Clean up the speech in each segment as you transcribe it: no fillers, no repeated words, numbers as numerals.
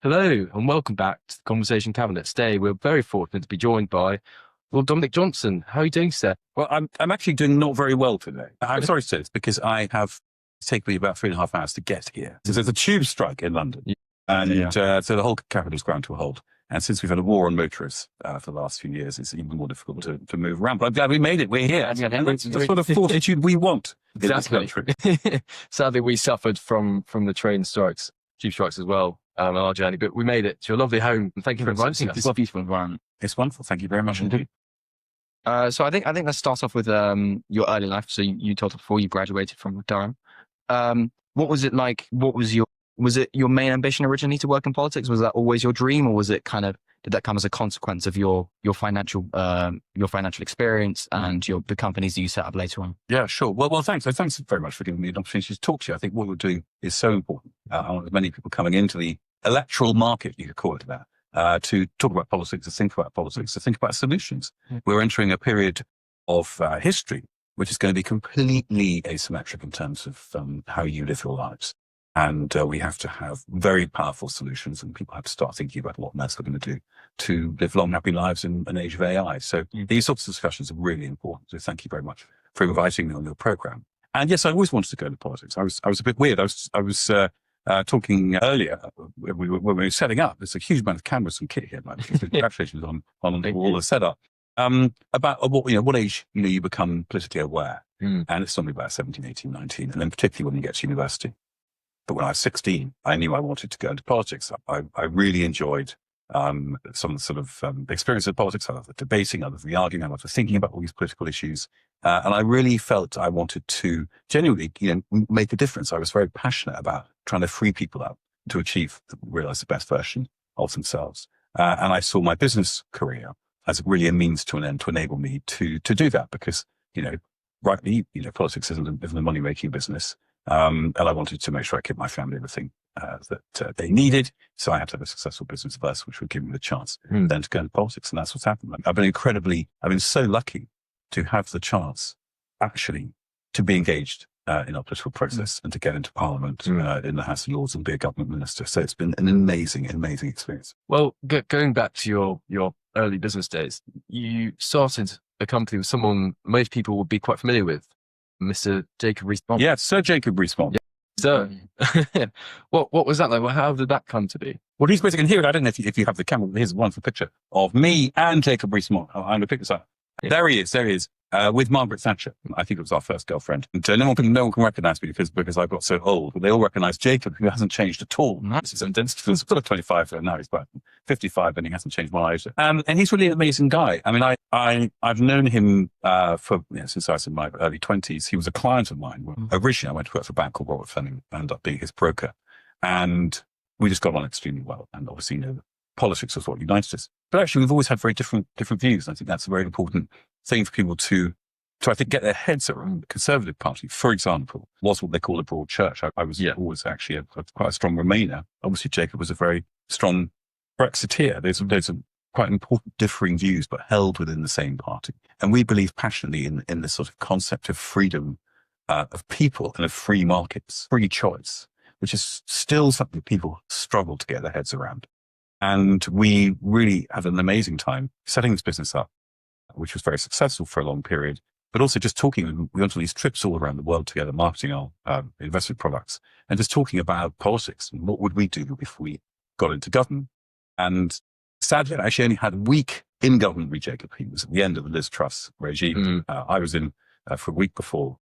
Hello and welcome back to the Conversation Cabinet. Today we're very fortunate to be joined by Lord Dominic Johnson. How are you doing, sir? Well, I'm actually doing not very well today. I'm sorry to say this because it's taken me about 3.5 hours to get here. So there's a tube strike in London, and so the whole capital's ground to a halt. And since we've had a war on motorists for the last few years, it's even more difficult to move around. But I'm glad we made it. We're here. And that's the sort of fortitude we want in this country. Sadly, we suffered from the tube strikes as well on our journey, but we made it to your lovely home. And thank you for inviting us. It's a beautiful environment. It's wonderful. Thank you very much indeed. So I think let's start off with your early life. So you told us before you graduated from Durham. What was it like? Was it your main ambition originally to work in politics? Was that always your dream, or was it did that come as a consequence of your financial experience and the companies that you set up later on? Yeah, sure. Well, thanks. So thanks very much for giving me an opportunity to talk to you. I think what we're doing is so important. I want many people coming into the electoral market, you could call it that, to talk about politics, to think about politics, to think about solutions. We're entering a period of history which is going to be completely asymmetric in terms of how you live your lives. And we have to have very powerful solutions, and people have to start thinking about what on earth we're going to do to live long, happy lives in an age of AI. So these sorts of discussions are really important. So thank you very much for inviting me on your program. And yes, I always wanted to go into politics. I was a bit weird. I was talking earlier when we were setting up. There's a huge amount of cameras and kit here. Congratulations on all the setup. About what age you become politically aware, and it's normally about 17, 18, 19, and then particularly when you get to university. But when I was 16, I knew I wanted to go into politics. I really enjoyed some sort of experience in politics. I love the debating, I love the arguing, I love the thinking about all these political issues. And I really felt I wanted to genuinely make a difference. I was very passionate about trying to free people up to realize the best version of themselves. And I saw my business career as really a means to an end to enable me to do that because, rightly, politics isn't a money-making business. And I wanted to make sure I kept my family everything that they needed. So I had to have a successful business first, which would give me the chance then to go into politics. And that's what's happened. I've been so lucky to have the chance actually to be engaged in our political process and to get into Parliament in the House of Lords and be a government minister. So it's been an amazing, amazing experience. Well, going back to your early business days, you started a company with someone most people would be quite familiar with, Mr. Jacob Rees-Mogg. Yeah, Sir Jacob Rees-Mogg. Yeah. So, what was that like? Well, how did that come to be? Well, he's basically here. I don't know if you have the camera. Here's a wonderful picture of me and Jacob Rees-Mogg. I'm going to pick this up. Yeah. There he is. With Margaret Thatcher. I think it was our first girlfriend. And no one can recognize me because I got so old. But they all recognize Jacob, who hasn't changed at all. This is identical. He was sort of 25, so now he's about 55, and he hasn't changed one iota. And he's really an amazing guy. I mean, I've known him since I was in my early 20s. He was a client of mine. Originally, I went to work for a bank called Robert Fleming and ended up being his broker. And we just got on extremely well. And obviously, politics was what united us. But actually, we've always had very different views. And I think that's a very important thing for people to I think get their heads around. The Conservative Party, for example, was what they call a broad church. I was always actually quite a strong Remainer. Obviously, Jacob was a very strong Brexiteer. There's a quite important differing views, but held within the same party. And we believe passionately in this sort of concept of freedom of people and of free markets, free choice, which is still something people struggle to get their heads around. And we really had an amazing time setting this business up, which was very successful for a long period, but also just talking. We went on these trips all around the world together, marketing our investment products and just talking about politics and what would we do if we got into government. And sadly, I actually only had a week in government with Jacob. He was at the end of the Liz Truss regime. I was in for a week before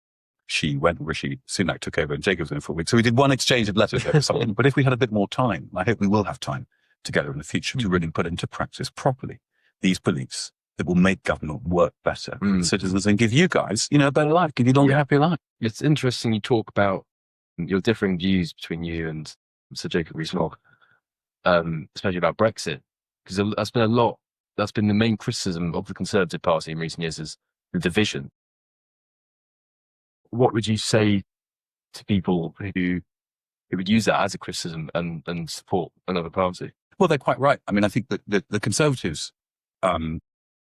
she went, Rishi Sunak took over, and Jacob was in for a week. So we did one exchange of letters over something. But if we had a bit more time, I hope we will have time together in the future to really put into practice properly these beliefs that will make government work better for citizens and give you guys, a better life, give you a longer, happier life. It's interesting you talk about your differing views between you and Sir Jacob Rees-Mogg, especially about Brexit, because that's been the main criticism of the Conservative Party in recent years, is the division. What would you say to people who would use that as a criticism and support another party? Well, they're quite right. I mean, I think that the Conservatives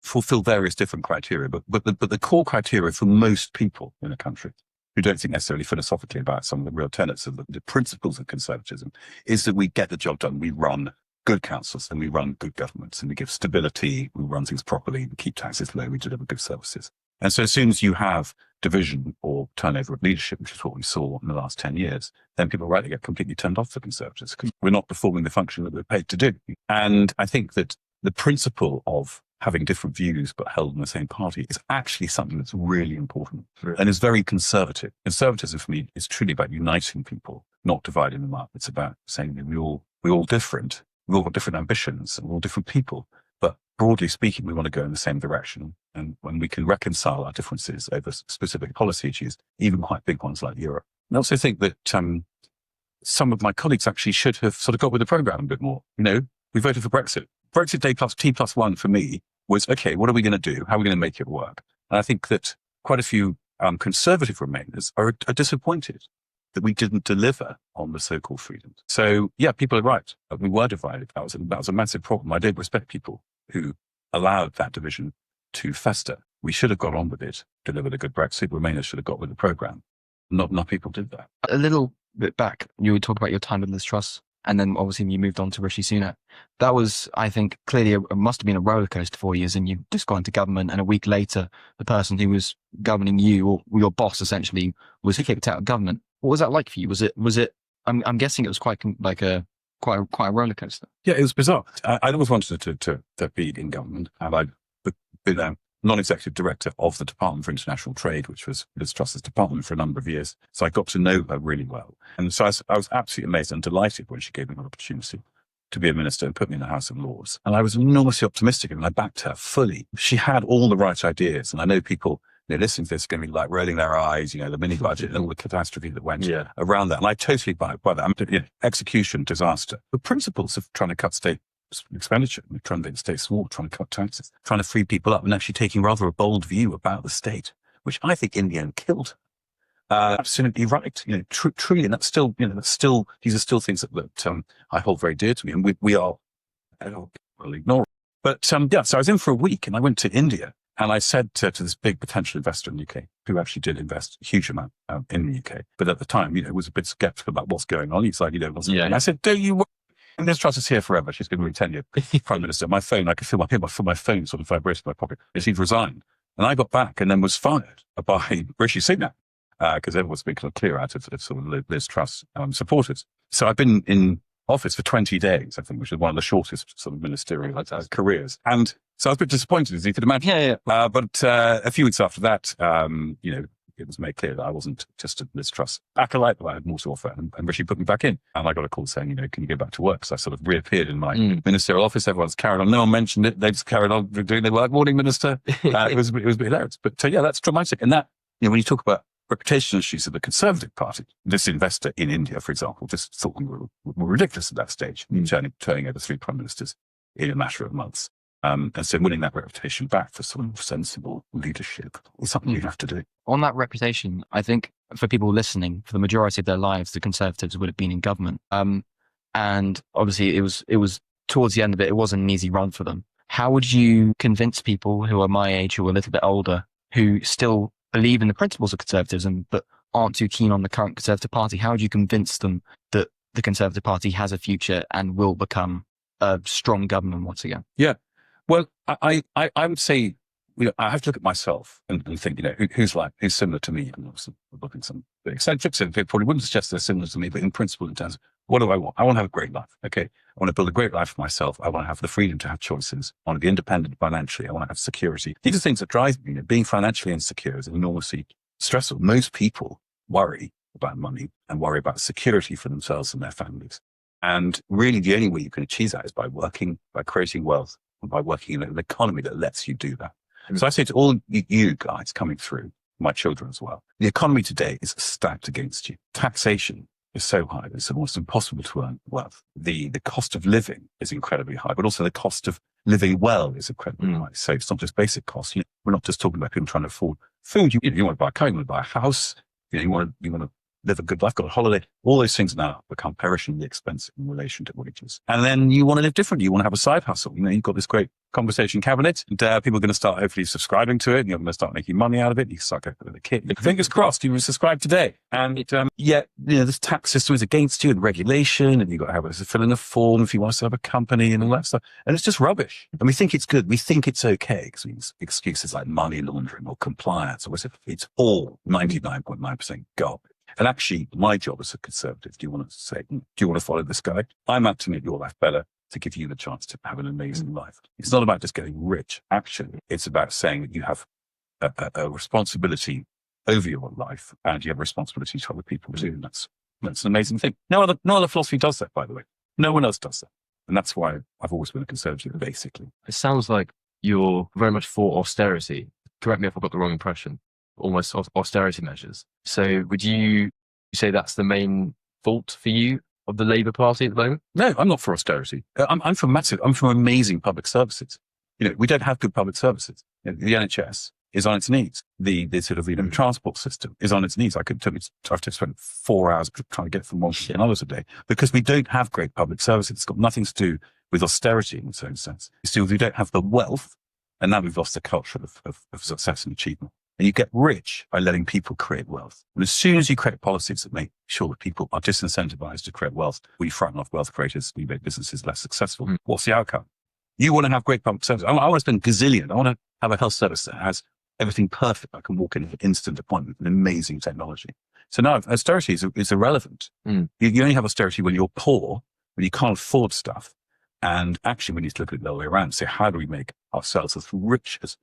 fulfill various different criteria, but the core criteria for most people in the country who don't think necessarily philosophically about some of the real tenets of the principles of conservatism is that we get the job done, we run, good councils, then we run good governments, and we give stability, we run things properly, we keep taxes low, we deliver good services. And so as soon as you have division or turnover of leadership, which is what we saw in the last 10 years, then people rightly get completely turned off the Conservatives because we're not performing the function that we're paid to do. And I think that the principle of having different views but held in the same party is actually something that's really important and is very conservative. Conservatism for me is truly about uniting people, not dividing them up. It's about saying that we're all different. We've all got different ambitions and we're all different people. But broadly speaking, we want to go in the same direction. And when we can reconcile our differences over specific policy issues, even quite big ones like Europe. I also think that some of my colleagues actually should have sort of got with the program a bit more. We voted for Brexit. Brexit Day plus T+1 for me was, okay, what are we going to do? How are we going to make it work? And I think that quite a few conservative Remainers are disappointed that we didn't deliver on the so-called freedoms. So yeah, people are right. We were divided. That was a massive problem. I don't respect people who allowed that division to fester. We should have got on with it, delivered a good Brexit. Remainers should have got with the program. Not enough people did that. A little bit back, you would talk about your time with Liz Truss, and then obviously you moved on to Rishi Sunak. That was, I think, clearly it must have been a roller coaster for you, and you just got into government, and a week later, the person who was governing you, or your boss essentially, was kicked out of government. What was that like for you? Was it? I'm guessing it was quite a roller coaster. Yeah, it was bizarre. I always wanted to be in government, and I'd been a non-executive director of the Department for International Trade, which was Liz Truss's department for a number of years. So I got to know her really well. And so I was absolutely amazed and delighted when she gave me an opportunity to be a minister and put me in the House of Lords. And I was enormously optimistic and I backed her fully. She had all the right ideas. And I know people listening to this are going to be like rolling their eyes, the mini budget and all the catastrophe that went around that. And I totally buy that. Execution, disaster. The principles of trying to cut state expenditure, trying to make the state small, trying to cut taxes, trying to free people up, and actually taking rather a bold view about the state, which I think in the end killed her. Absolutely right. Truly, and that's still, these are still things that I hold very dear to me, and we are, we'll ignore it. But so I was in for a week, and I went to India, and I said to this big potential investor in the UK, who actually did invest a huge amount in the UK, but at the time, was a bit skeptical about what's going on. He's like, what's going on? I said, don't you worry. And Liz Truss is here forever. She's going to be tenured Prime Minister. My phone, I could feel my phone sort of vibrating in my pocket. She'd resigned. And I got back and then was fired by Rishi Sunak because everyone's been kind of clear out of sort of Liz Truss supporters. So I've been in office for 20 days, I think, which is one of the shortest sort of ministerial careers. And so I was a bit disappointed, as you could imagine. But a few weeks after that, it was made clear that I wasn't just a Liz Truss acolyte, but I had more to offer. And Rishi put me back in. And I got a call saying, can you go back to work? So I sort of reappeared in my ministerial office. Everyone's carried on. No one mentioned it. They just carried on doing their work. Morning, Minister. It was a bit hilarious. But that's dramatic. And that, when you talk about reputational issues of the Conservative Party, this investor in India, for example, just thought we were ridiculous at that stage, turning over 3 prime ministers in a matter of months. And so winning that reputation back for sort of sensible leadership is something you have to do. On that reputation, I think for people listening, for the majority of their lives, the Conservatives would have been in government. And obviously it was towards the end of it wasn't an easy run for them. How would you convince people who are my age, who are a little bit older, who still believe in the principles of conservatism, but aren't too keen on the current Conservative Party? How would you convince them that the Conservative Party has a future and will become a strong government once again? Yeah. Well, I would say, I have to look at myself and think, who's similar to me. And obviously looking at some eccentrics, and people probably wouldn't suggest they're similar to me, but in principle, in terms of what do I want? I want to have a great life. Okay. I want to build a great life for myself. I want to have the freedom to have choices. I want to be independent financially. I want to have security. These are things that drive me. Being financially insecure is enormously stressful. Most people worry about money and worry about security for themselves and their families. And really the only way you can achieve that is by working, by creating wealth, and by working in an economy that lets you do that. So I say to all you guys coming through, my children as well, the economy today is stacked against you. Taxation is so high that it's almost impossible to earn wealth. The cost of living is incredibly high, but also the cost of living well is incredibly high. So it's not just basic costs. We're not just talking about people trying to afford food. You want to buy a car, you want to buy a house, you want to live a good life, got a holiday. All those things now become perishingly expensive in relation to wages. And then you want to live differently. You want to have a side hustle. You know, you've got this great conversation cabinet, and people are going to start hopefully subscribing to it, and you're going to start making money out of it. You start going with a kit. Fingers crossed, you will subscribe today. And yet, you know, this tax system is against you, and regulation, and you've got to have to fill in a form if you want to set up a company and all that stuff. And it's just rubbish. And we think it's good. We think it's okay because we use excuses like money laundering or compliance, or it's all 99.9% garbage. And actually, my job as a conservative, do you want to say, do you want to follow this guy? I'm out to make your life better, to give you the chance to have an amazing life. It's not about just getting rich. Actually, it's about saying that you have a responsibility over your life, and you have a responsibility to other people too. And that's an amazing thing. No other philosophy does that, by the way. No one else does that. And that's why I've always been a conservative, basically. It sounds like you're very much for austerity. Correct me if I've got the wrong impression. Almost austerity measures. So would you say that's the main fault for you of the Labour Party at the moment? No, I'm not for austerity. I'm for amazing public services. You know, we don't have good public services. You know, the NHS is on its knees. The sort of, you know, transport system is on its knees. I have to spend 4 hours trying to get from one to another today because we don't have great public services. It's got nothing to do with austerity in its own sense. It's still, we don't have the wealth, and now we've lost the culture of success and achievement. And you get rich by letting people create wealth. And as soon as you create policies that make sure that people are disincentivized to create wealth, we frighten off wealth creators, we make businesses less successful. What's the outcome? You want to have great public service. I want to spend gazillion. I want to have a health service that has everything perfect. I can walk in an instant appointment with amazing technology. So now austerity is irrelevant. You only have austerity when you're poor, when you can't afford stuff. And actually, we need to look at it the other way around and say, how do we make ourselves as rich as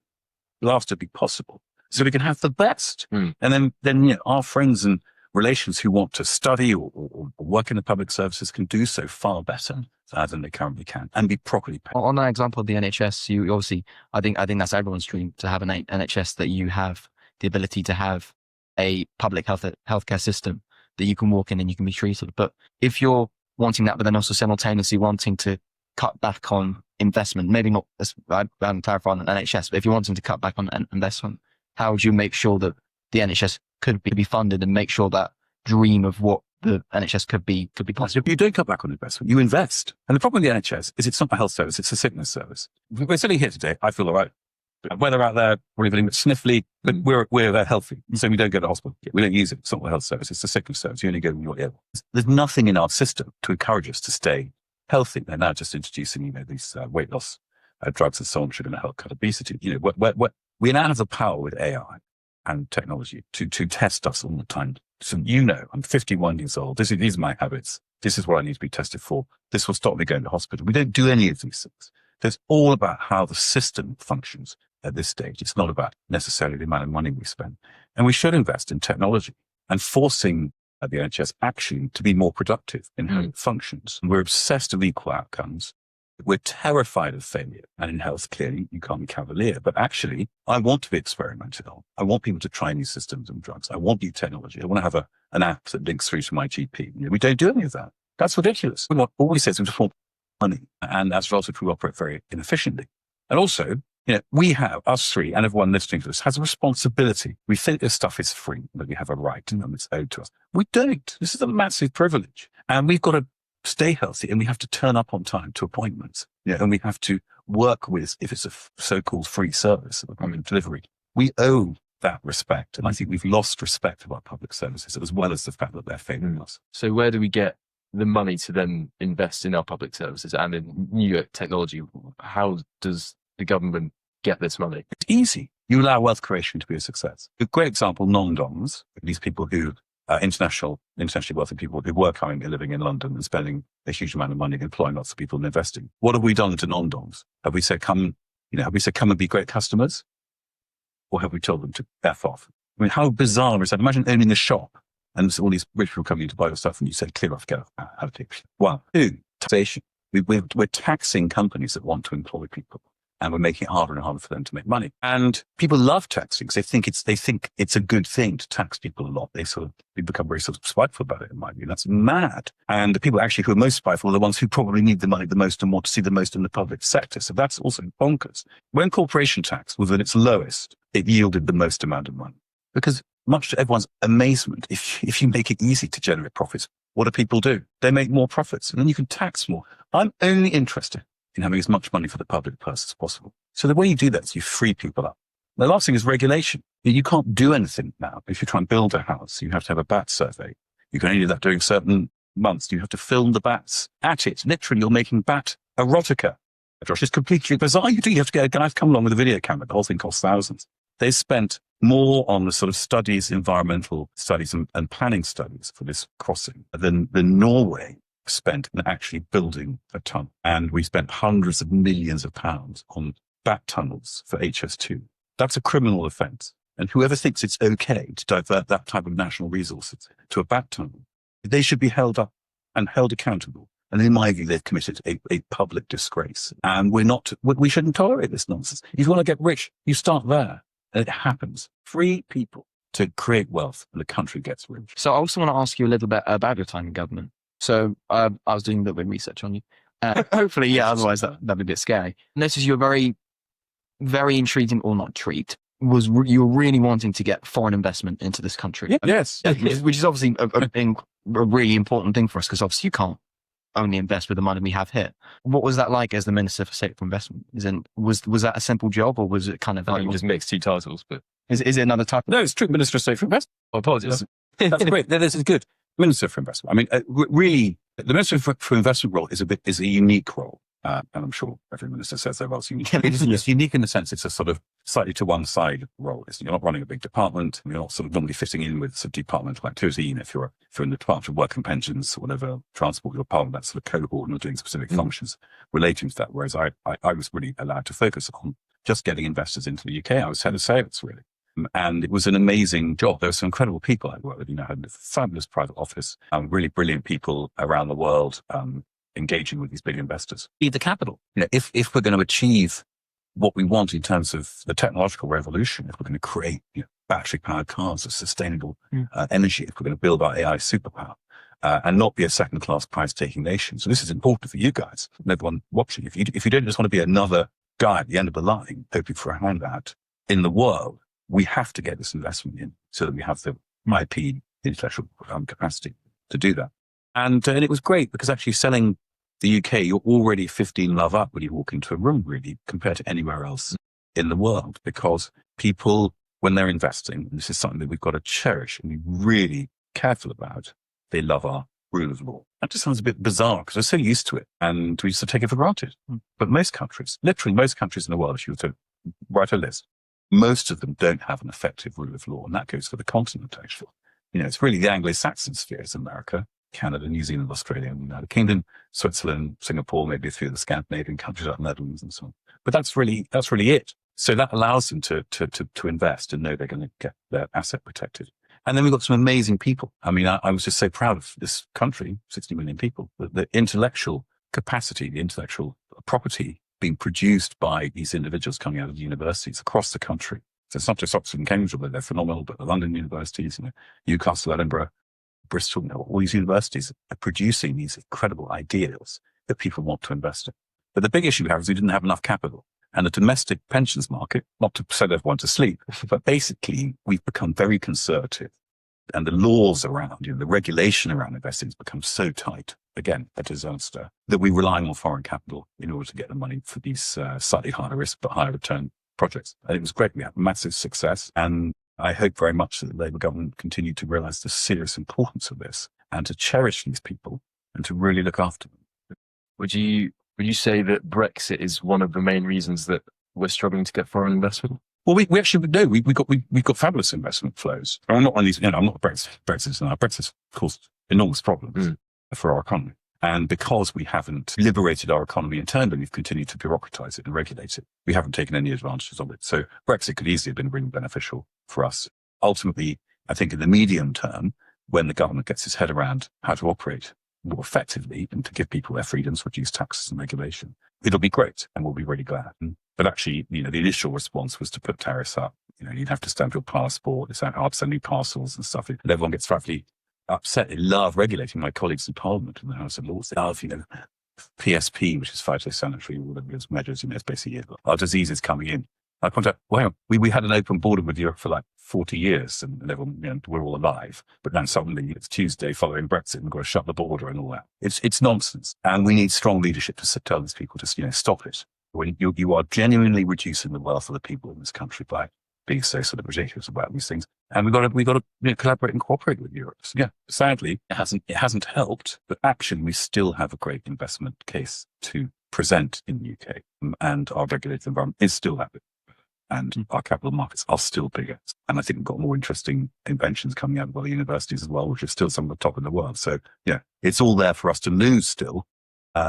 blastably possible, so we can have the best? And then you know, our friends and relations who want to study or work in the public services can do so far better than they currently can and be properly paid. On that example of the NHS, you obviously, I think that's everyone's dream to have an NHS, that you have the ability to have a public healthcare system that you can walk in and you can be treated. But if you're wanting that, but then also simultaneously wanting to cut back on investment, maybe not, I haven't clarified on the NHS, but if you're wanting to cut back on investment, how would you make sure that the NHS could be funded and make sure that dream of what the NHS could be possible? You don't cut back on investment, you invest. And the problem with the NHS is it's not a health service, it's a sickness service. We're sitting here today, I feel all right. Weather out there, we're a bit sniffly, but we're healthy. So we don't go to hospital. We don't use it. It's not a health service, it's a sickness service. You only go when you're ill. There's nothing in our system to encourage us to stay healthy. They're now just introducing, you know, these weight loss drugs and so on, which are going to help cut obesity. You know, we now have the power with AI and technology to test us all the time. So, you know, I'm 51 years old. These are my habits. This is what I need to be tested for. This will stop me going to hospital. We don't do any of these things. It's all about how the system functions at this stage. It's not about necessarily the amount of money we spend. And we should invest in technology and forcing the NHS actually to be more productive in how it functions. We're obsessed with equal outcomes. We're terrified of failure. And in health, clearly, you can't be cavalier. But actually, I want to be experimental. I want people to try new systems and drugs. I want new technology. I want to have an app that links through to my GP. You know, we don't do any of that. That's ridiculous. All we say is we just want money. And as a result, we operate very inefficiently. And also, you know, we have, us three, and everyone listening to this, has a responsibility. We think this stuff is free, that we have a right and it's owed to us. We don't. This is a massive privilege. And we've got to stay healthy, and we have to turn up on time to appointments. Yeah, and we have to work with, if it's a so-called free service of appointment delivery, we owe that respect. And I think we've lost respect of our public services, as well as the fact that they're failing us. So where do we get the money to then invest in our public services and in new technology? How does the government get this money? It's easy. You allow wealth creation to be a success. A great example, non-doms, these people who internationally wealthy people who were coming and living in London and spending a huge amount of money employing lots of people and investing. What have we done to non-doms? Have we said, come and be great customers? Or have we told them to F off? I mean, how bizarre is that? Imagine owning a shop and all these rich people coming in to buy your stuff and you say, clear off, get off, have a take. One, two, taxation. We're taxing companies that want to employ people. And we're making it harder and harder for them to make money. And people love taxing because they think it's a good thing to tax people a lot. They become very sort of spiteful about it, in my view. That's mad. And the people actually who are most spiteful are the ones who probably need the money the most and want to see the most in the public sector. So that's also bonkers. When corporation tax was at its lowest, it yielded the most amount of money because much to everyone's amazement, if you make it easy to generate profits, what do people do? They make more profits, and then you can tax more. I'm only interested in having as much money for the public purse as possible. So the way you do that is you free people up. The last thing is regulation. You can't do anything now. If you try and build a house, you have to have a bat survey. You can only do that during certain months. You have to film the bats at it. Literally, you're making bat erotica. Josh, it's completely bizarre. You have to get a guy to come along with a video camera. The whole thing costs thousands. They spent more on the sort of studies, environmental studies and planning studies for this crossing than Norway spent in actually building a tunnel. And we spent hundreds of millions of pounds on bat tunnels for HS2. That's a criminal offence. And whoever thinks it's okay to divert that type of national resources to a bat tunnel, they should be held up and held accountable. And in my view, they've committed a public disgrace. And we shouldn't tolerate this nonsense. If you want to get rich, you start there. And it happens. Free people to create wealth and the country gets rich. So I also want to ask you a little bit about your time in government. So I was doing a little bit of research on you. Hopefully, yeah, otherwise that'd be a bit scary. Notice you're very, very intrigued, or not intrigued, you're really wanting to get foreign investment into this country. Yes. Which is obviously a really important thing for us, because obviously you can't only invest with the money we have here. What was that like as the Minister for State for Investment? Was that a simple job, or was it kind of I like, think just mixed two titles, but is it another type? No, it's true. Minister of State for Investment. oh, apologies. That's great. This is good. Minister for Investment. I mean, really, the Minister for Investment role is a unique role. And I'm sure every minister says they're well unique. It's unique in the sense it's a sort of slightly to one side role. You're not running a big department. You're not sort of normally fitting in with some departmental activity. If you're in the Department of Work and Pensions, or whatever, transport, you're part of that sort of cohort and you're doing specific functions relating to that. Whereas I was really allowed to focus on just getting investors into the UK. I was head of sales, really. And it was an amazing job. There were some incredible people I worked with. I had a fabulous private office, really brilliant people around the world, engaging with these big investors. Need the capital. If we're going to achieve what we want in terms of the technological revolution, if we're going to create battery-powered cars of sustainable energy, if we're going to build our AI superpower, and not be a second-class prize-taking nation. So this is important for you guys and everyone watching. If you don't just want to be another guy at the end of the line hoping for a handout in the world, we have to get this investment in so that we have the IP, intellectual capacity to do that. And it was great because actually selling the UK, you're already 15 love up when you walk into a room, really, compared to anywhere else in the world. Because people, when they're investing, and this is something that we've got to cherish and be really careful about, they love our rule of law. That just sounds a bit bizarre because we're so used to it and we just take it for granted. But most countries, literally most countries in the world, if you were to write a list, most of them don't have an effective rule of law. And that goes for the continent, actually. It's really the Anglo-Saxon sphere. It's America, Canada, New Zealand, Australia, and the United Kingdom, Switzerland, Singapore, maybe a few of the Scandinavian countries like the Netherlands and so on. But that's really it. So that allows them to invest and know they're going to get their asset protected. And then we've got some amazing people. I mean, I was just so proud of this country, 60 million people, the intellectual capacity, the intellectual property being produced by these individuals coming out of the universities across the country. So it's not just Oxford and Cambridge, although they're phenomenal, but the London universities, Newcastle, Edinburgh, Bristol, all these universities are producing these incredible ideas that people want to invest in. But the big issue we have is we didn't have enough capital. And the domestic pensions market, not to set everyone to sleep, but basically we've become very conservative. And the laws around, the regulation around investing has become so tight, again, a disaster, that we're relying on foreign capital in order to get the money for these slightly higher risk but higher return projects. And it was great. We had massive success. And I hope very much that the Labour government continue to realise the serious importance of this and to cherish these people and to really look after them. Would you say that Brexit is one of the main reasons that we're struggling to get foreign investment? Well, we actually know we've got fabulous investment flows. I'm not one of these. I'm not Brexit. Brexit's caused enormous problems for our economy, and because we haven't liberated our economy internally, we've continued to bureaucratise it and regulate it. We haven't taken any advantages of it. So Brexit could easily have been really beneficial for us. Ultimately, I think in the medium term, when the government gets its head around how to operate more effectively and to give people their freedoms, reduce taxes and regulation, it'll be great, and we'll be really glad. But actually, the initial response was to put tariffs up. You'd have to stamp your passport. It's hard sending parcels and stuff. And everyone gets frightfully upset. They love regulating. My colleagues in Parliament and the House of Lords, they love, PSP, which is phytosanitary, all of those measures. It's basically our diseases coming in. I point out, wow, we had an open border with Europe for like 40 years and everyone, we're all alive. But then suddenly it's Tuesday following Brexit and we've got to shut the border and all that. It's nonsense. And we need strong leadership to tell these people to, stop it. When you are genuinely reducing the wealth of the people in this country by being so sort of ridiculous about these things. And we've got to collaborate and cooperate with Europe. So, sadly, it hasn't helped, but actually we still have a great investment case to present in the UK. And our regulated environment is still happy. And our capital markets are still bigger. And I think we've got more interesting inventions coming out of other universities as well, which are still some of the top in the world. So, it's all there for us to lose still.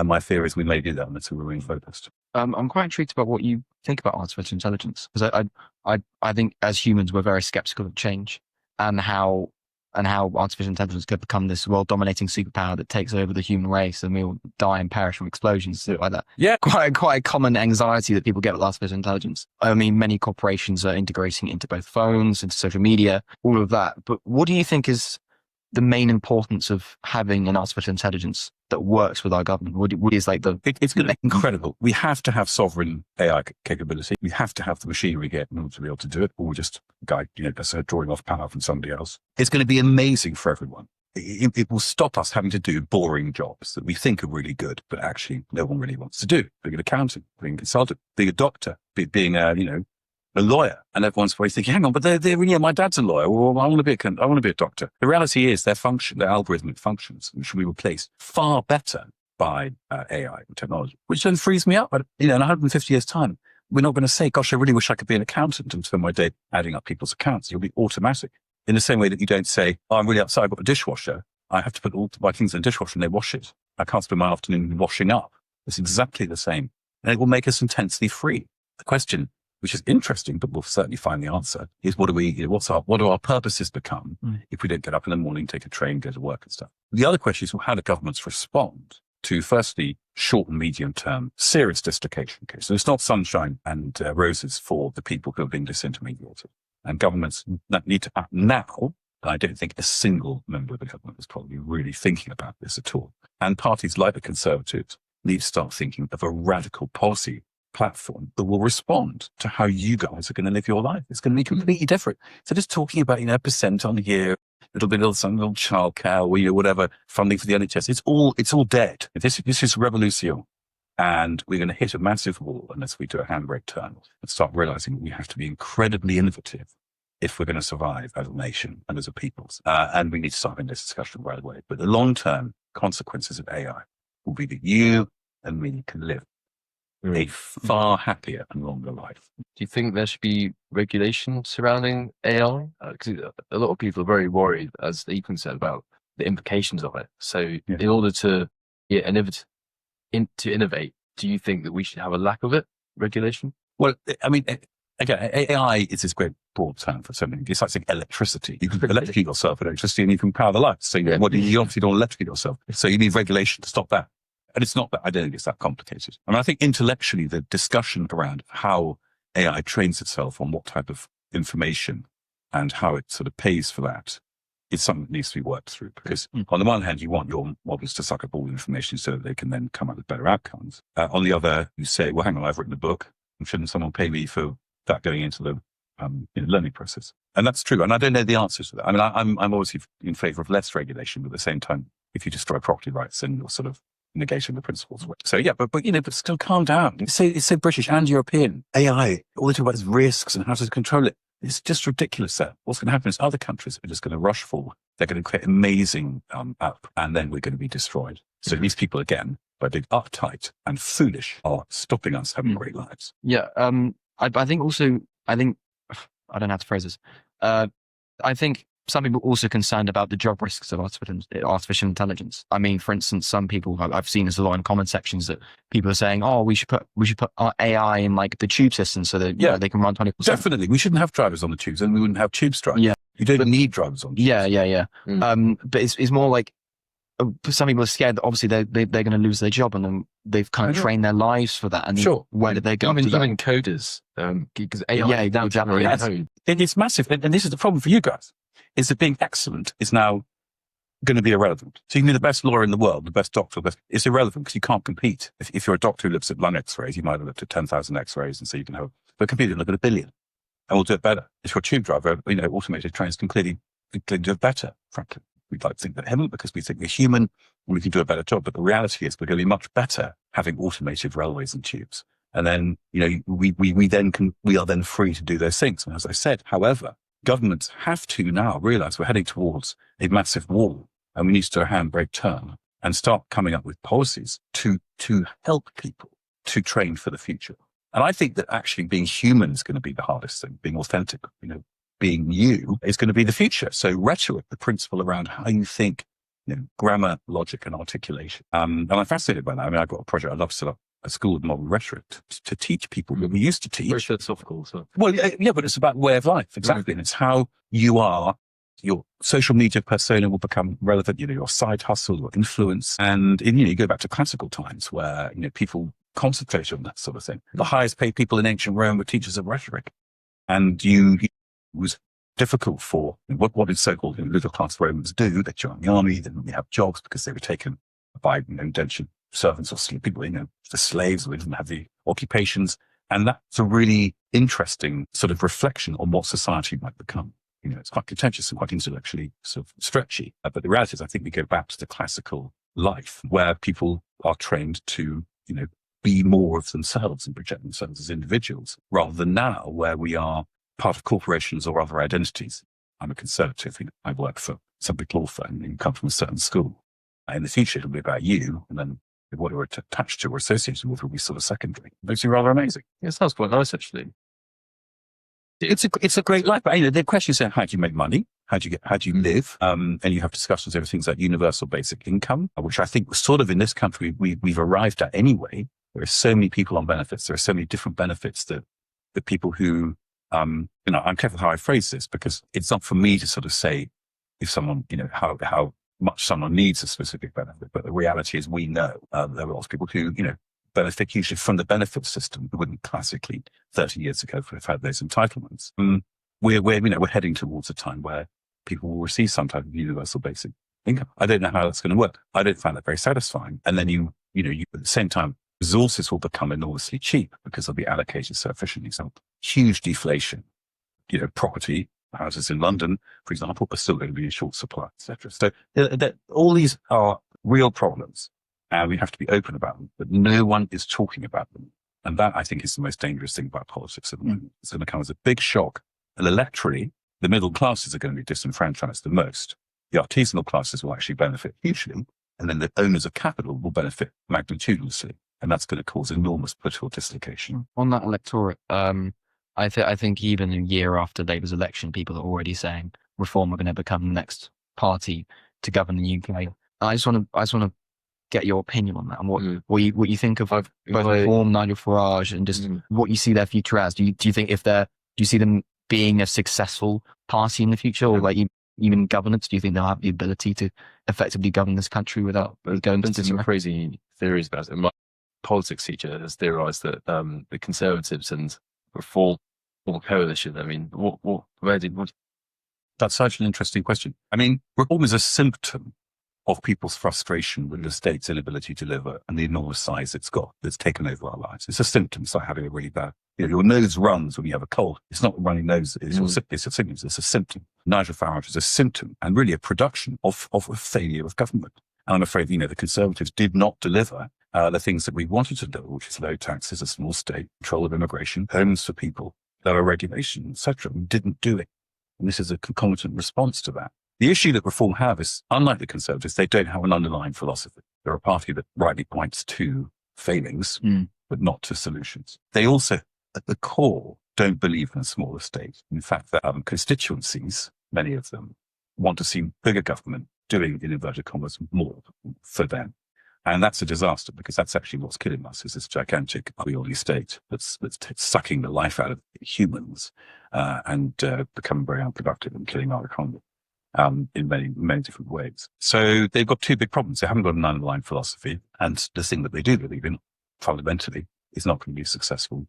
My fear is we may do that unless we remain focused. I'm quite intrigued about what you think about artificial intelligence, because I think as humans we're very skeptical of change and how artificial intelligence could become this world-dominating superpower that takes over the human race and we all die and perish from explosions, stuff like that. Yeah, quite a common anxiety that people get with artificial intelligence. I mean, many corporations are integrating it into both phones, into social media, all of that. But what do you think is the main importance of having an artificial intelligence that works with our government? What is like it's going to be incredible. We have to have sovereign AI capability. We have to have the machinery in order to be able to do it, or just a guy, drawing off power from somebody else. It's going to be amazing for everyone. It will stop us having to do boring jobs that we think are really good, but actually no one really wants to do. Being an accountant, being a consultant, being a doctor, being a lawyer, and everyone's probably thinking, hang on, but my dad's a lawyer, or I want to be a doctor. The reality is their algorithmic functions, which we replace far better by AI and technology, which then frees me up. But, in 150 years' time, we're not going to say, gosh, I really wish I could be an accountant and spend my day adding up people's accounts. It'll be automatic. In the same way that you don't say, oh, I'm really upset, I've got a dishwasher. I have to put all my things in the dishwasher and they wash it. I can't spend my afternoon washing up. It's exactly the same. And it will make us intensely free. The question, which is interesting, but we'll certainly find the answer, is what do our purposes become if we don't get up in the morning, take a train, go to work and stuff? The other question is, well, how do governments respond to, firstly, short and medium term serious dislocation cases? So it's not sunshine and roses for the people who are being disintermediated. And governments need to act now. I don't think a single member of the government is probably really thinking about this at all. And parties like the Conservatives need to start thinking of a radical policy platform that will respond to how you guys are going to live your life. It's going to be completely different. So just talking about, percent on here, little bit of some little childcare, or whatever, funding for the NHS, it's all dead. This is revolution. And we're going to hit a massive wall unless we do a handbrake turn and start realizing that we have to be incredibly innovative if we're going to survive as a nation and as a people. And we need to start in this discussion right away. But the long-term consequences of AI will be that you and me can live a far happier and longer life. Do you think there should be regulation surrounding AI? Because a lot of people are very worried, as Ethan said, about the implications of it. So in order to innovate, do you think that we should have a lack of regulation? Well, I mean, again, AI is this great broad term for something. It's like saying electricity. You can electrocute yourself with electricity and you can power the lights. So you obviously don't electrocute yourself. So you need regulation to stop that. And it's not that, I don't think it's that complicated. I mean, I think intellectually, the discussion around how AI trains itself on what type of information and how it sort of pays for that is something that needs to be worked through. Because on the one hand, you want your models to suck up all the information so that they can then come up with better outcomes. On the other, you say, well, hang on, I've written a book, and shouldn't someone pay me for that going into the learning process? And that's true. And I don't know the answers to that. I mean, I'm obviously in favor of less regulation, but at the same time, if you destroy property rights, then you're sort of negating the principles. So but still calm down. It's so British and European. AI, all they talk about is risks and how to control it. It's just ridiculous. What's going to happen is other countries are just going to rush forward. They're going to create amazing app, and then we're going to be destroyed. So these people, again, by being uptight and foolish, are stopping us having great lives. Yeah. I think I don't know how to phrase this. I think some people are also concerned about the job risks of artificial intelligence. I mean, for instance, some people I've seen this a lot in comment sections that people are saying, "Oh, we should put our AI in like the tube system so that they can run 24/7." Definitely, we shouldn't have drivers on the tubes, and we wouldn't have tube strikes. Yeah, you don't need drivers on tubes. Yeah. But it's more like some people are scared that obviously they're going to lose their job, and then they've kind of trained their lives for that. And where did they go? Even coders, because AI will generate code. It's massive, and this is the problem for you guys. Is that being excellent is now going to be irrelevant. So you can be the best lawyer in the world, the best doctor, it's irrelevant because you can't compete. If you're a doctor who looks at lung x-rays, you might have looked at 10,000 x-rays and so you can have, but a computer can look at 1 billion. and we'll do it better. If you're a tube driver, automated trains can clearly do it better, frankly. We'd like to think that they haven't because we think we're human and we can do a better job. But the reality is we're going to be much better having automated railways and tubes. And then, we are then free to do those things. And as I said, however, governments have to now realize we're heading towards a massive wall and we need to do a handbrake turn and start coming up with policies to help people to train for the future. And I think that actually being human is going to be the hardest thing, being authentic, being you is going to be the future. So rhetoric, the principle around how you think, grammar, logic, and articulation. And I'm fascinated by that. I mean, I've got a project. I'd love to set up a school of modern rhetoric to teach people what we used to teach. Very philosophical. So. Well, yeah, but it's about way of life. Exactly. And it's how you are. Your social media persona will become relevant, your side hustle, your influence. And, you go back to classical times where, people concentrated on that sort of thing. The highest paid people in ancient Rome were teachers of rhetoric. And it was difficult for what did so-called middle class Romans do? They joined the army, they didn't really have jobs because they were taken by indentured servants or people, the slaves, we didn't have the occupations. And that's a really interesting sort of reflection on what society might become. It's quite contentious and quite intellectually sort of stretchy. But the reality is I think we go back to the classical life where people are trained to, be more of themselves and project themselves as individuals rather than now where we are part of corporations or other identities. I'm a conservative. I work for some big law firm and you come from a certain school. In the future, it'll be about you. And then what you're attached to or associated with will be sort of secondary. Makes you rather amazing. Yeah, it sounds quite nice, actually. It's a great life. But, the question is, how do you make money? How do you live? And you have discussions over things like universal basic income, which I think sort of in this country, we've arrived at anyway. There are so many people on benefits. There are so many different benefits that the people who, I'm careful how I phrase this because it's not for me to sort of say if someone, how much someone needs a specific benefit. But the reality is we know there are lots of people who, benefit usually from the benefit system who wouldn't classically 30 years ago have had those entitlements. We're heading towards a time where people will receive some type of universal basic income. I don't know how that's going to work. I don't find that very satisfying. And then you at the same time, resources will become enormously cheap because they'll be allocated so efficiently. So huge deflation, property, houses in London, for example, are still going to be in short supply, etc. So all these are real problems and we have to be open about them, but no one is talking about them. And that I think is the most dangerous thing about politics at the moment. It's going to come as a big shock. And electorally, the middle classes are going to be disenfranchised the most. The artisanal classes will actually benefit hugely. And then the owners of capital will benefit magnitudinously. And that's going to cause enormous political dislocation. On that electorate, I think even a year after Labour's election, people are already saying Reform are going to become the next party to govern the UK. I just want to get your opinion on that and what you think of both Reform, Nigel Farage, and just what you see their future as. Do you think do you see them being a successful party in the future, or like even governance? Do you think they'll have the ability to effectively govern this country without going to some crazy theories about it? My politics teacher has theorized that the Conservatives and Reform or coalition. I mean, what? That's such an interesting question. I mean, Reform is a symptom of people's frustration with the state's inability to deliver and the enormous size it's got that's taken over our lives. It's a symptom. It's like having a really bad, your nose runs when you have a cold. It's not a running nose. It's a symptom. It's a symptom. Nigel Farage is a symptom and really a production of a failure of government. And I'm afraid, the Conservatives did not deliver the things that we wanted to do, which is low taxes, a small state, control of immigration, homes for people, lower regulation, etc. We didn't do it. And this is a concomitant response to that. The issue that Reform have is, unlike the Conservatives, they don't have an underlying philosophy. They're a party that rightly points to failings, but not to solutions. They also, at the core, don't believe in a smaller state. In fact, their constituencies, many of them, want to see bigger government doing, in inverted commas, more for them. And that's a disaster because that's actually what's killing us, is this gigantic unwieldy state that's sucking the life out of humans and becoming very unproductive and killing our economy. In many, many different ways. So they've got two big problems. They haven't got an underlying philosophy, and the thing that they do believe in fundamentally is not going to be successful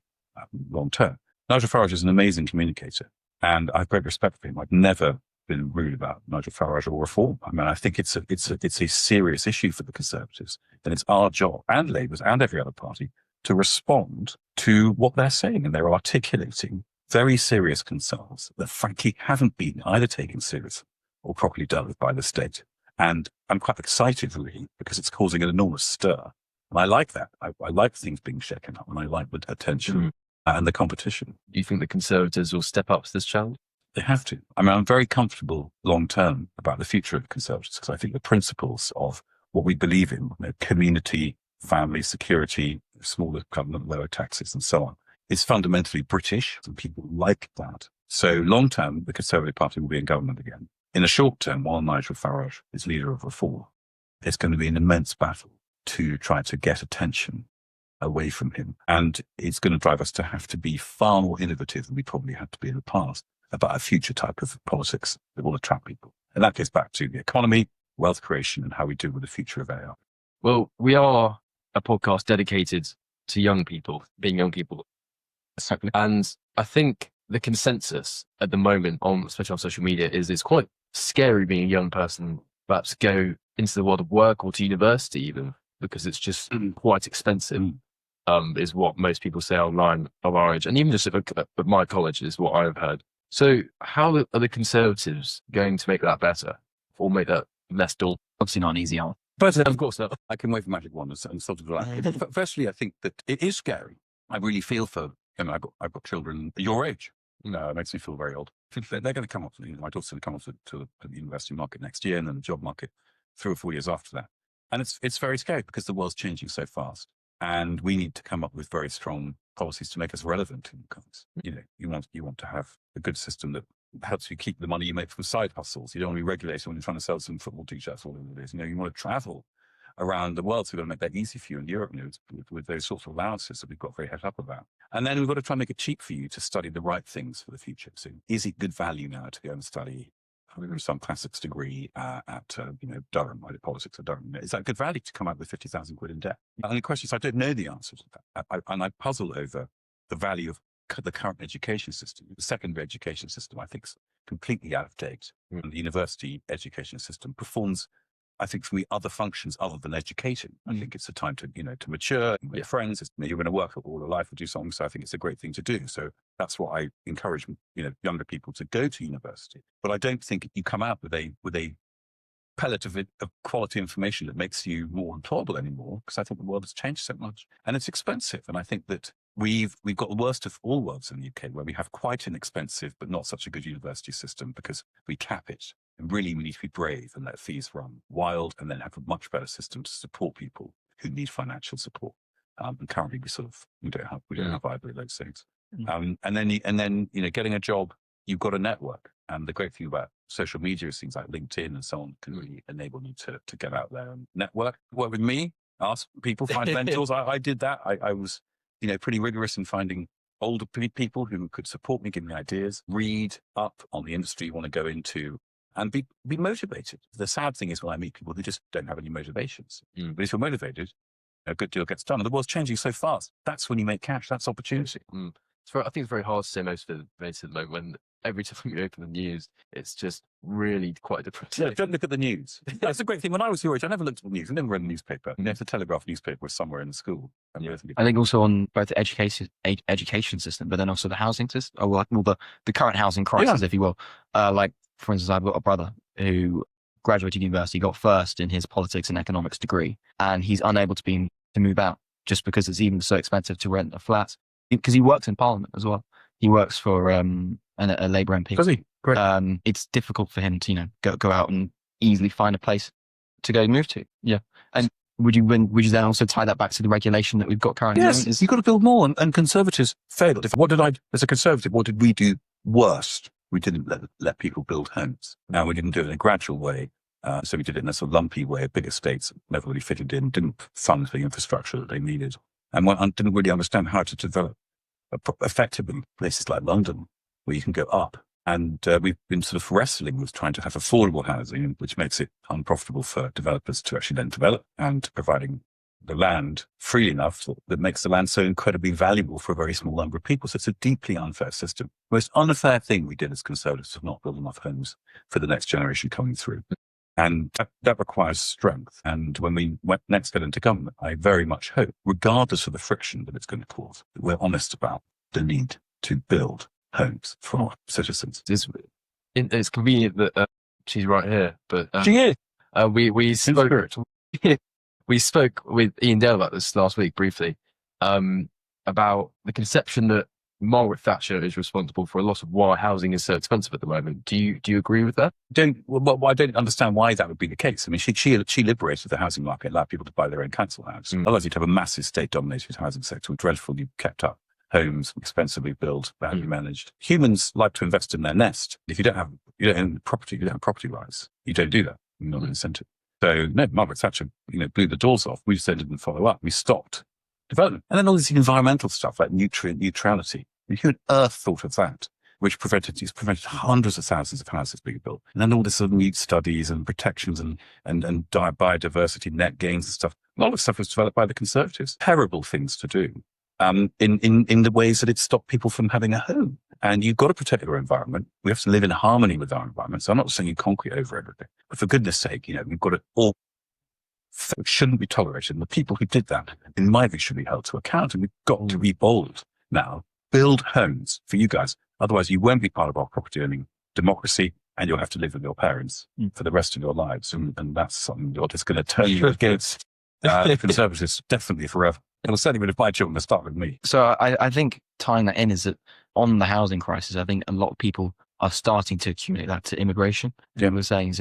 long term. Nigel Farage is an amazing communicator, and I have great respect for him. I've never been rude about Nigel Farage or Reform. I mean, I think it's a serious issue for the Conservatives, and it's our job, and Labour's and every other party, to respond to what they're saying, and they're articulating very serious concerns that frankly haven't been either taken seriously or properly dealt with by the state. And I'm quite excited really because it's causing an enormous stir. And I like that. I like things being shaken up and I like the attention and the competition. Do you think the Conservatives will step up to this challenge? They have to. I mean, I'm very comfortable long term about the future of Conservatives because I think the principles of what we believe in, community, family, security, smaller government, lower taxes, and so on, is fundamentally British, and people like that. So long term, the Conservative Party will be in government again. In the short term, while Nigel Farage is leader of Reform, it's going to be an immense battle to try to get attention away from him. And it's going to drive us to have to be far more innovative than we probably had to be in the past about a future type of politics that will attract people. And that gets back to the economy, wealth creation, and how we deal with the future of AI. Well, we are a podcast dedicated to young people, being young people. And I think the consensus at the moment, especially on social media, is it's quite scary being a young person, perhaps go into the world of work or to university even, because it's just quite expensive, is what most people say online of our age. And even just at my college is what I've heard. So how are the Conservatives going to make that better or make that less dull? Obviously not an easy answer. But Of course not. I can wave a magic wand and sort of like. Firstly, I think that it is scary. I really feel for, I've got children your age. It makes me feel very old. They're going to come up, my daughter's going to come up to the university market next year and then the job market 3 or 4 years after that. And it's very scary because the world's changing so fast. And we need to come up with very strong policies to make us relevant in countries. You want to have a good system that helps you keep the money you make from side hustles. You don't want to be regulated when you're trying to sell some football t-shirts or whatever it is. You want to travel around the world. So we've got to make that easy for you in Europe with those sorts of allowances that we've got very head up about. And then we've got to try and make it cheap for you to study the right things for the future. So is it good value now to go and study some classics degree at Durham, either politics or Durham? Is that good value to come out with 50,000 quid in debt? And the question is, I don't know the answers to that. And I puzzle over the value of the current education system. The secondary education system, I think, is completely out of date. And the university education system performs, I think, for me, other functions other than educating. I think it's a time to mature, make friends. You're going to work all your life or do something. So I think it's a great thing to do. So that's what I encourage, younger people to go to university. But I don't think you come out with a pellet of quality information that makes you more employable anymore, because I think the world has changed so much and it's expensive. And I think that we've got the worst of all worlds in the UK, where we have quite an expensive but not such a good university system because we cap it. And really, we need to be brave and let fees run wild, and then have a much better system to support people who need financial support. And currently, we don't have either of those things. And then getting a job, you've got a network. And the great thing about social media is things like LinkedIn and so on can really enable you to get out there and network. Work with me, ask people, find mentors. I did that. I was pretty rigorous in finding older people who could support me, give me ideas, read up on the industry you want to go into, and be motivated. The sad thing is when I meet people who just don't have any motivations. But if you're motivated, a good deal gets done. And the world's changing so fast. That's when you make cash. That's opportunity. I think it's very hard to say most of the at the moment when every time you open the news, it's just really quite depressing. Yeah, don't look at the news. That's a great thing. When I was your age, I never looked at the news. I never read the newspaper. The Telegraph newspaper was somewhere in the school. I think also on both the education system, but then also the housing system, the current housing crisis, if you will. Like, for instance, I've got a brother who graduated university, got first in his politics and economics degree, and he's unable to move out just because it's even so expensive to rent a flat. Because he works in Parliament as well. He works for a Labour MP. Does he? Great. It's difficult for him to go out and easily find a place to go move to. Yeah. And would you then also tie that back to the regulation that we've got currently? Yes, you've got to build more. And Conservatives failed. As a Conservative, what did we do worst? We didn't let people build homes. Now, we didn't do it in a gradual way. So we did it in a sort of lumpy way. Big estates never really fitted in, didn't fund the infrastructure that they needed, and didn't really understand how to develop effectively places like London, where you can go up. And we've been sort of wrestling with trying to have affordable housing, which makes it unprofitable for developers to actually then develop, and providing the land freely enough that makes the land so incredibly valuable for a very small number of people. So it's a deeply unfair system. The most unfair thing we did as Conservatives was not build enough homes for the next generation coming through. And that requires strength. And when we next get into government, I very much hope, regardless of the friction that it's going to cause, that we're honest about the need to build homes for our citizens. It's convenient that she's right here, but She is. we spoke we spoke with Ian Dale about this last week briefly, about the conception that Margaret Thatcher is responsible for a lot of why housing is so expensive at the moment. Do you agree with that? I don't understand why that would be the case. I mean, she liberated the housing market, allowed people to buy their own council house. Otherwise, you'd have a massive state-dominated housing sector with dreadfully kept up homes, expensively built, badly managed. Humans like to invest in their nest. If you don't have property, you don't have property rights. You don't do that. You're not an incentive. So no, Margaret Thatcher, blew the doors off. We just didn't follow up. We stopped development. And then all this environmental stuff like nutrient neutrality. Who on earth thought of that? Which prevented hundreds of thousands of houses being built. And then all this sort of need studies and protections and biodiversity net gains and stuff. A lot of stuff was developed by the Conservatives. Terrible things to do. In the ways that it stopped people from having a home. And you've got to protect your environment. We have to live in harmony with our environment. So I'm not saying you concrete over everything, but for goodness sake, we've got to all shouldn't be tolerated. And the people who did that, in my view, should be held to account. And we've got to be bold now. Build homes for you guys. Otherwise, you won't be part of our property owning democracy, and you'll have to live with your parents for the rest of your lives. And that's something you're just going to turn you against Conservatives definitely forever. It'll certainly with my children to start with me. So I think tying that in is that on the housing crisis, I think a lot of people are starting to accumulate that to immigration. Yeah. We're saying,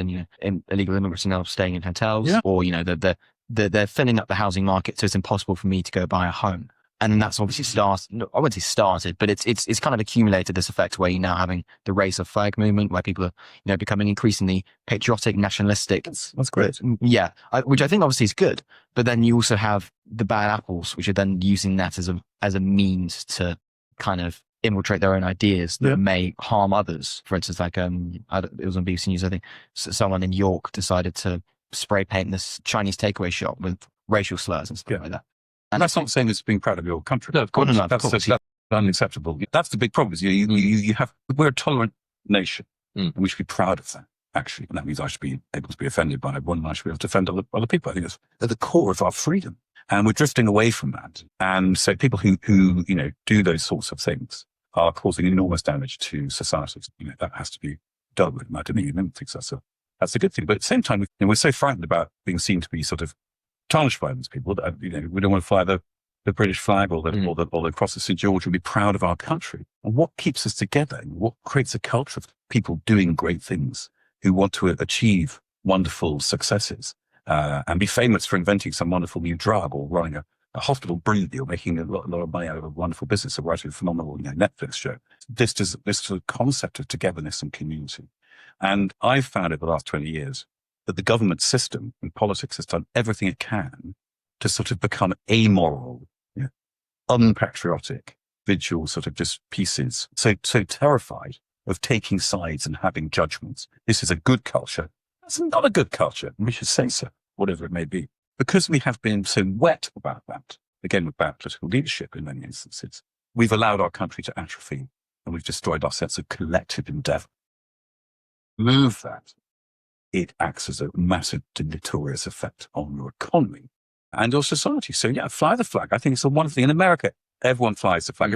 illegal immigrants are now staying in hotels, or they're filling up the housing market, so it's impossible for me to go buy a home. And that's obviously I wouldn't say started, but it's kind of accumulated this effect where you're now having the race of flag movement, where people are becoming increasingly patriotic, nationalistic. That's great. Yeah, which I think obviously is good. But then you also have the bad apples, which are then using that as a means to kind of infiltrate their own ideas that may harm others. For instance, like it was on BBC News, I think someone in York decided to spray paint this Chinese takeaway shop with racial slurs and stuff like that. And that's not saying it's being proud of your country. No, of course not. That's unacceptable. That's the big problem. We're a tolerant nation, and we should be proud of that, actually. And that means I should be able to be offended by one, and I should be able to offend other people. I think that's at the core of our freedom. And we're drifting away from that. And so people who do those sorts of things are causing enormous damage to society. That has to be dealt with. And I don't think that's a good thing. But at the same time, we're so frightened about being seen to be sort of tarnished by these people that we don't want to fly the British flag or the cross of St. George. We'll be proud of our country. And what keeps us together? What creates a culture of people doing great things who want to achieve wonderful successes and be famous for inventing some wonderful new drug or running a hospital brilliantly or making a lot of money out of a wonderful business or writing a phenomenal Netflix show. This sort of concept of togetherness and community. And I've found it the last 20 years that the government system and politics has done everything it can to sort of become amoral, unpatriotic, vigil sort of just pieces. So terrified of taking sides and having judgments. This is a good culture. That's not a good culture. We should say so, whatever it may be. Because we have been so wet about that, again, with bad political leadership in many instances, we've allowed our country to atrophy and we've destroyed our sense of collective endeavor. Move that. It acts as a massive deleterious effect on your economy and your society. So fly the flag. I think it's a wonderful thing. In America, everyone flies the flag.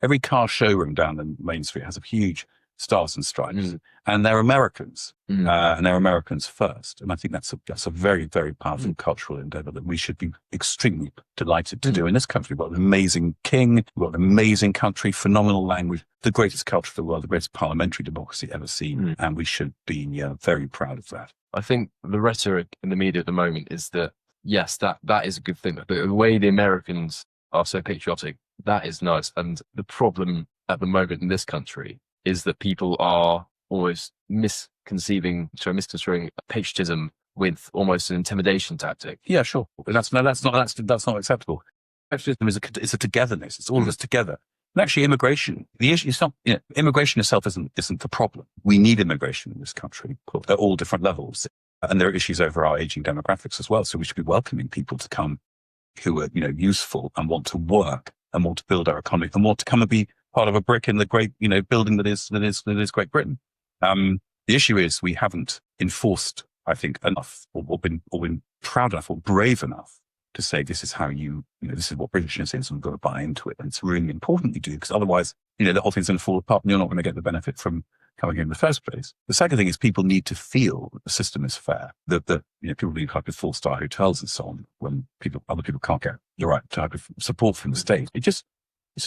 Every car showroom down the main street has a huge stars and stripes, and they're Americans, and they're Americans first. And I think that's a very, very powerful cultural endeavor that we should be extremely delighted to do in this country. We've got an amazing king, we've got an amazing country, phenomenal language, the greatest culture of the world, the greatest parliamentary democracy ever seen, and we should be very proud of that. I think the rhetoric in the media at the moment is that, yes, that is a good thing, but the way the Americans are so patriotic, that is nice. And the problem at the moment in this country is that people are almost misconstruing patriotism with almost an intimidation tactic. Yeah, sure. But that's not acceptable. Patriotism is a togetherness. It's all of us together. And actually, immigration, the issue is not, immigration itself isn't the problem. We need immigration in this country at all different levels. And there are issues over our aging demographics as well. So we should be welcoming people to come who are, useful and want to work and want to build our economy and want to come and be part of a brick in the great, building that is Great Britain. The issue is we haven't enforced, I think, enough or been proud enough or brave enough to say this is how this is what Britishness is and we've got to buy into it. And it's really important you do, because otherwise the whole thing's going to fall apart and you're not going to get the benefit from coming in the first place. The second thing is people need to feel that the system is fair, that people leave like with 4-star hotels and so on when other people can't get the right type of support from the state. It's just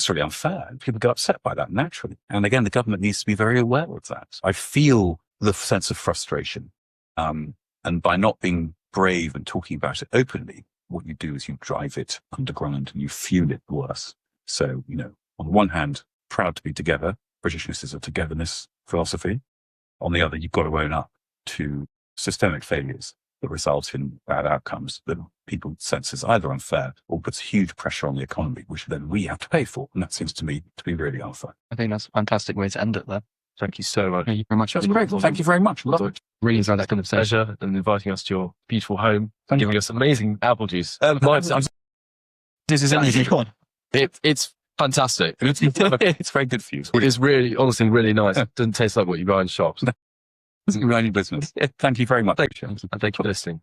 really unfair. People get upset by that naturally. And again, the government needs to be very aware of that. I feel the sense of frustration. And by not being brave and talking about it openly, what you do is you drive it underground and you fuel it worse. So, on the one hand, proud to be together. Britishness is a togetherness philosophy. On the other, you've got to own up to systemic failures that result in bad outcomes that people sense is either unfair or puts huge pressure on the economy, which then we have to pay for. And that seems to me to be really unfair. I think that's a fantastic way to end it there. Thank you so much. Thank you very much. That's great. Thank you very much. Love it. Really enjoyed that It's a conversation. pleasure and inviting us to your beautiful home, Thank giving you. us amazing apple juice. This is anything. It's fantastic. It's very good for you. It's really, honestly, really nice. It doesn't taste like what you buy in shops. It's your own business. Thank you very much. And thank you for listening.